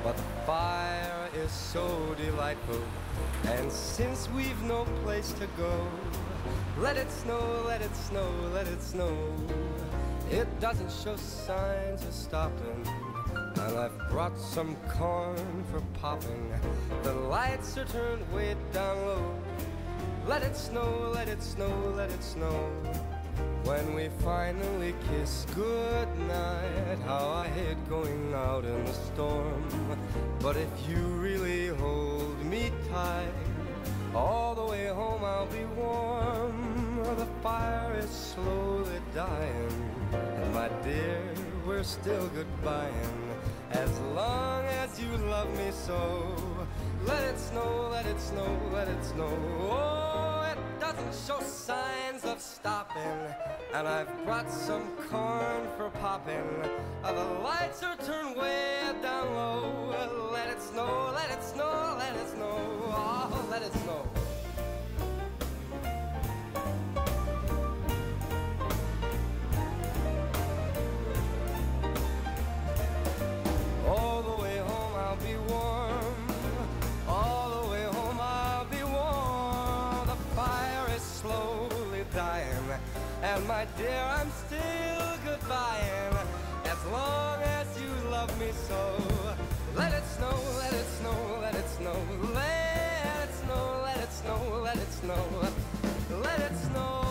But the fire is so delightful, and since we've no place to go, let it snow, let it snow, let it snow. It doesn't show signs of stopping, and I've brought some corn for popping. The lights are turned way down low. Let it snow, let it snow, let it snow. When we finally kiss goodnight, how I hate going out in the storm. But if you really hold me tight, all the way home I'll be warm. The fire is slowly dying, and my dear, we're still goodbying. As long as you love me so, let it snow, let it snow, let it snow. Oh, it doesn't show signs of stopping, and I've brought some corn for popping. The lights are turned way down low. Let it snow, let it snow, let it snow. Oh, let it snow. All the way home I'll be warm. All the way home I'll be warm. The fire is slowly dying, and my dear, I'm still goodbying. As long as you love me so, let it snow, let it snow, let it snow. Let it snow, let it snow, let it snow. Let it snow.